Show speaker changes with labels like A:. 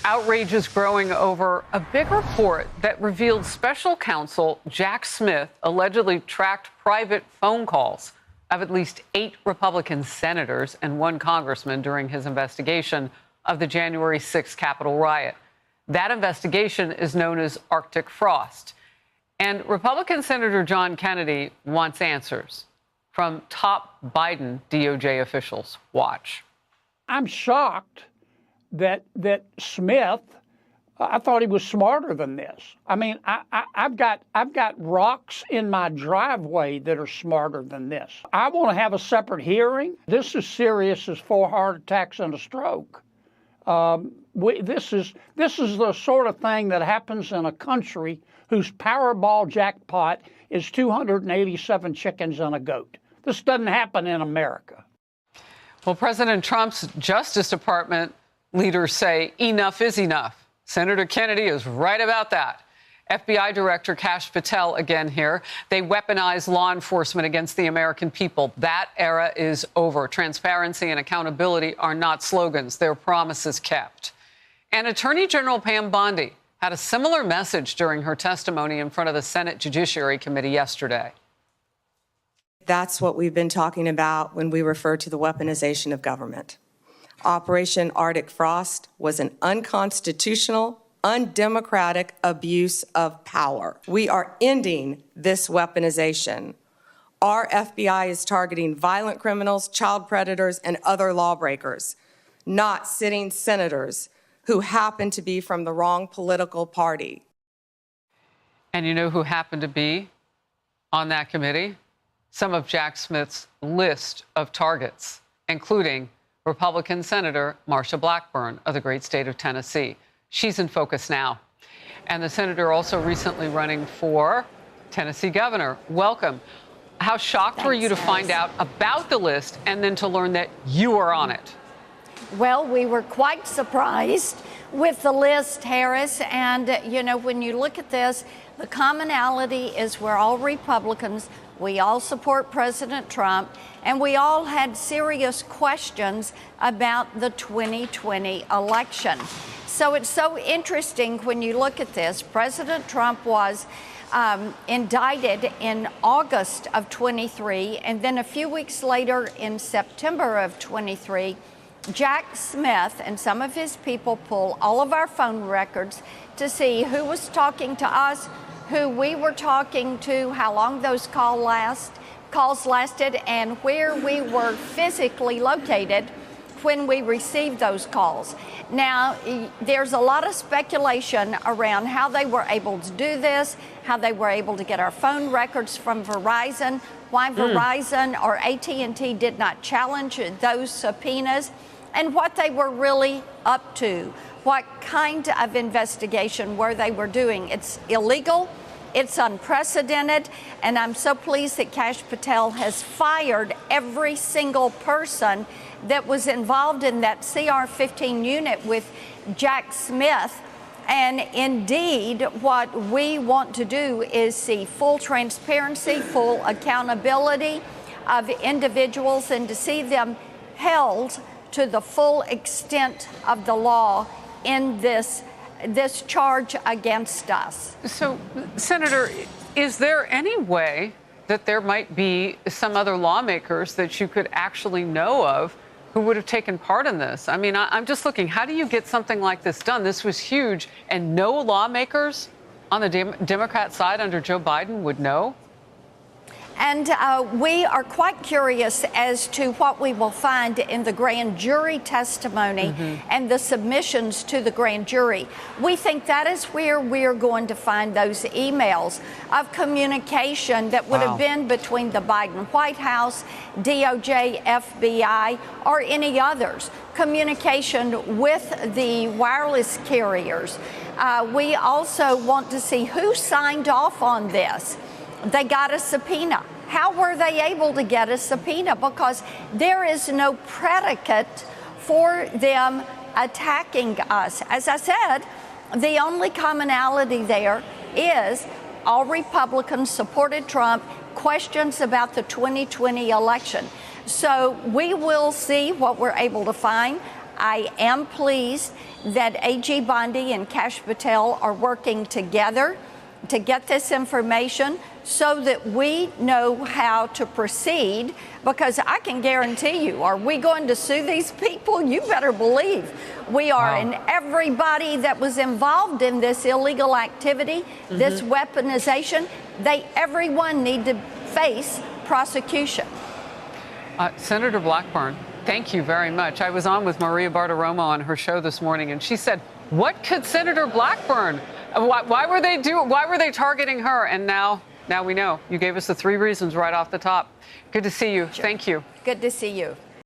A: outrage is growing over a big report that revealed Special Counsel Jack Smith allegedly tracked private phone calls of at least 8 Republican senators and 1 congressman during his investigation of the January 6th Capitol riot. That investigation is known as Arctic Frost. And Republican Senator John Kennedy wants answers from top Biden DOJ officials. Watch.
B: I'm shocked that Smith, I thought he was smarter than this. I mean, I've got rocks in my driveway that are smarter than this. I want to have a separate hearing. This is serious as 4 heart attacks and a stroke. This is the sort of thing that happens in a country whose Powerball jackpot is 287 chickens and a goat. This doesn't happen in America.
A: Well, President Trump's Justice Department leaders say enough is enough. Senator Kennedy is right about that. FBI Director Kash Patel again here. They weaponize law enforcement against the American people. That era is over. Transparency and accountability are not slogans. They're promises kept. And Attorney General Pam Bondi had a similar message during her testimony in front of the Senate Judiciary Committee yesterday.
C: That's what we've been talking about when we refer to the weaponization of government. Operation Arctic Frost was an unconstitutional, undemocratic abuse of power. We are ending this weaponization. Our FBI is targeting violent criminals, child predators, and other lawbreakers, not sitting senators who happen to be from the wrong political party.
A: And you know who happened to be on that committee? Some of Jack Smith's list of targets, including Republican Senator Marsha Blackburn of the great state of Tennessee. She's in focus now. And the senator also recently running for Tennessee governor. Welcome. How shocked were you to find out about the list and then to learn that you are on it?
D: Well, we were quite surprised with the list, Harris. And, you know, when you look at this, the commonality is we're all Republicans. We all support President Trump, and we all had serious questions about the 2020 election. So it's so interesting when you look at this. President Trump was indicted in August of 23, and then a few weeks later in September of 23, Jack Smith and some of his people pull all of our phone records to see who was talking to us, who we were talking to, how long those calls lasted, and where we were physically located when we received those calls. Now, there's a lot of speculation around how they were able to do this, how they were able to get our phone records from Verizon, why Verizon or AT&T did not challenge those subpoenas, and what they were really up to. What kind of investigation were they were doing? It's illegal, it's unprecedented, and I'm so pleased that Kash Patel has fired every single person that was involved in that CR-15 unit with Jack Smith. And indeed, what we want to do is see full transparency, full accountability of individuals, and to see them held to the full extent of the law in this charge against us.
A: So, Senator, is there any way that there might be some other lawmakers that you could actually know of who would have taken part in this? I mean, I'm just looking, how do you get something like this done? This was huge, and no lawmakers on the Democrat side under Joe Biden would know?
D: And we are quite curious as to what we will find in the grand jury testimony and the submissions to the grand jury. We think that is where we're going to find those emails of communication that would have been between the Biden White House, DOJ, FBI, or any others. Communication with the wireless carriers. We also want to see who signed off on this. They got a subpoena. How were they able to get a subpoena? Because there is no predicate for them attacking us. As I said, the only commonality there is all Republicans supported Trump, questions about the 2020 election. So we will see what we're able to find. I am pleased that AG Bondi and Kash Patel are working together to get this information so that we know how to proceed, because I can guarantee you, are we going to sue these people? You better believe we are.
A: Wow.
D: And everybody that was involved in this illegal activity, this weaponization, everyone need to face prosecution.
A: Senator Blackburn, thank you very much. I was on with Maria Bartiromo on her show this morning, and she said, "What could Senator Blackburn? Why were they targeting her?" And now we know. You gave us the 3 reasons right off the top. Good to see you.
D: Sure.
A: Thank you.
D: Good to see you.